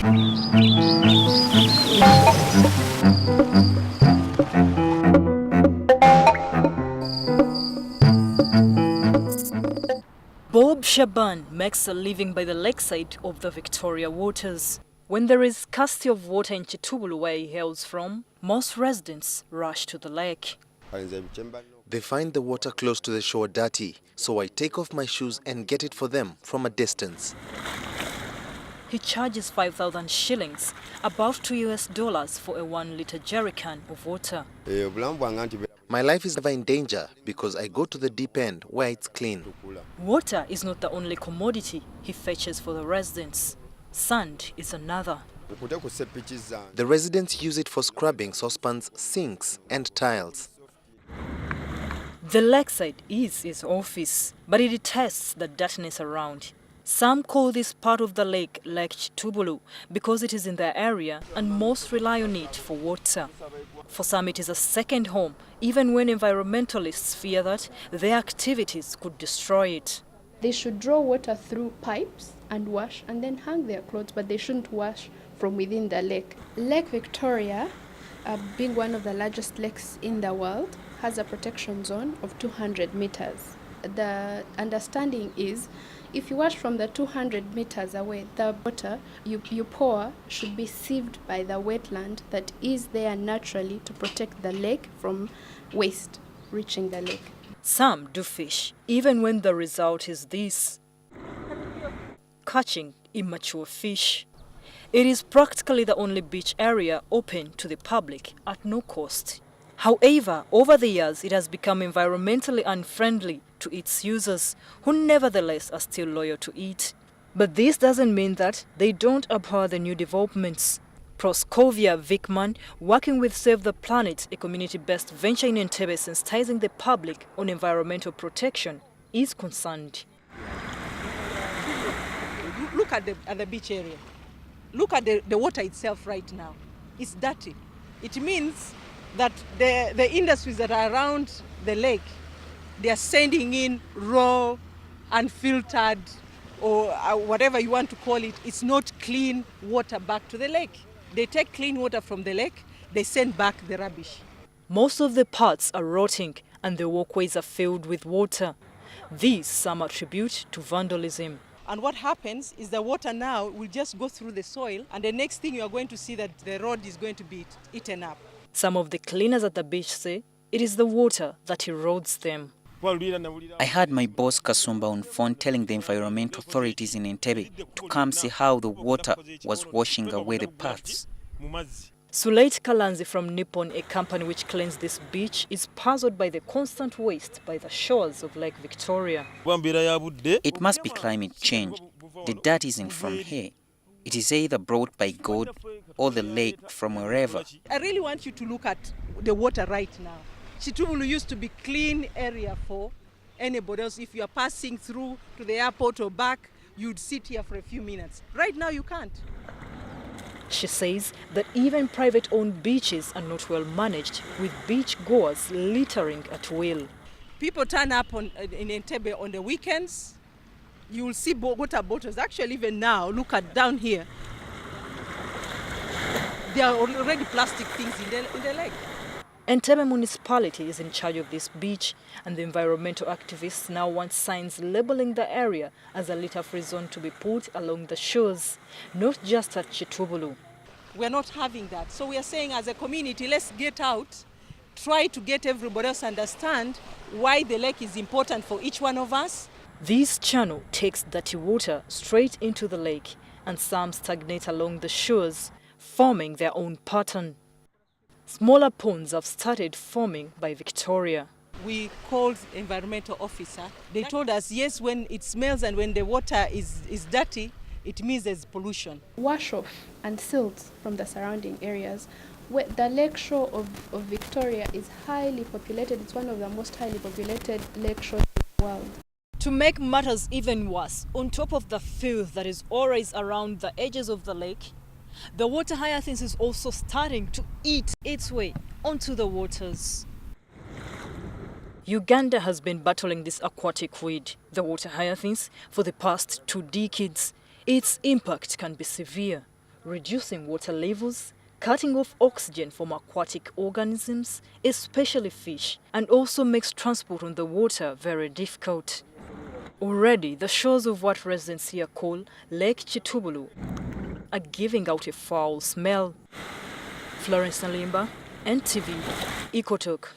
Bob Shaban makes a living by the lakeside of the Victoria waters. When there is scarcity of water in Kitubulu, where he hails from, most residents rush to the lake. They find the water close to the shore dirty, so I take off my shoes and get it for them from a distance. He charges 5,000 shillings, about $2 for a 1-litre jerrycan of water. My life is never in danger because I go to the deep end where it's clean. Water is not the only commodity he fetches for the residents. Sand is another. The residents use it for scrubbing saucepans, sinks and tiles. The lakeside is his office, but he detests the dirtiness around. Some call this part of the lake Lake Kitubulu because it is in their area and most rely on it for water. For some it is a second home, even when environmentalists fear that their activities could destroy it. They should draw water through pipes and wash and then hang their clothes, but they shouldn't wash from within the lake. Lake Victoria, being one of the largest lakes in the world, has a protection zone of 200 meters. The understanding is if you wash from the 200 meters away, the water you pour should be sieved by the wetland that is there naturally to protect the lake from waste reaching the lake. Some do fish, even when the result is this: catching immature fish. It is practically the only beach area open to the public at no cost. However, over the years, it has become environmentally unfriendly to its users, who nevertheless are still loyal to it. But this doesn't mean that they don't abhor the new developments. Proskovia Vickman, working with Save the Planet, a community-based venture in Entebbe sensitizing the public on environmental protection, is concerned. Look at the beach area. Look at the water itself right now. It's dirty. It means that the industries that are around the lake, they are sending in raw, unfiltered, or whatever you want to call it. It's not clean water back to the lake. They take clean water from the lake, they send back the rubbish. Most of the parts are rotting and the walkways are filled with water. These some attribute to vandalism. And what happens is the water now will just go through the soil, and the next thing you are going to see that the road is going to be eaten up. Some of the cleaners at the beach say it is the water that erodes them. I had my boss Kasumba on phone telling the environmental authorities in Entebbe to come see how the water was washing away the paths. Suleit Kalanzi from Nippon, a company which cleans this beach, is puzzled by the constant waste by the shores of Lake Victoria. It must be climate change. The dirt isn't from here. It is either brought by God or the lake from wherever. I really want you to look at the water right now. Kitubulu used to be clean area for anybody else. If you are passing through to the airport or back, you'd sit here for a few minutes. Right now you can't. She says that even private-owned beaches are not well managed, with beach-goers littering at will. People turn up in Entebbe on the weekends. You will see water bottles. Actually, even now, look at down here. There are already plastic things in the lake. Entebbe municipality is in charge of this beach, and the environmental activists now want signs labeling the area as a litter-free zone to be put along the shores, not just at Kitubulu. We're not having that. So we are saying as a community, let's get out, try to get everybody else understand why the lake is important for each one of us. This channel takes dirty water straight into the lake, and some stagnate along the shores, forming their own pattern. Smaller ponds have started forming by Victoria. We called the environmental officer. They told us, yes, when it smells and when the water is dirty, it means there's pollution. Wash off and silt from the surrounding areas. The lake shore of Victoria is highly populated. It's one of the most highly populated lake shores in the world. To make matters even worse, on top of the filth that is always around the edges of the lake, the water hyacinth is also starting to eat its way onto the waters. Uganda has been battling this aquatic weed, the water hyacinth, for the past 2 decades. Its impact can be severe. reducing water levels, cutting off oxygen from aquatic organisms, especially fish, and also makes transport on the water very difficult. Already, the shores of what residents here call Lake Kitubulu are giving out a foul smell. Florence Nalimba, NTV, EcoTalk.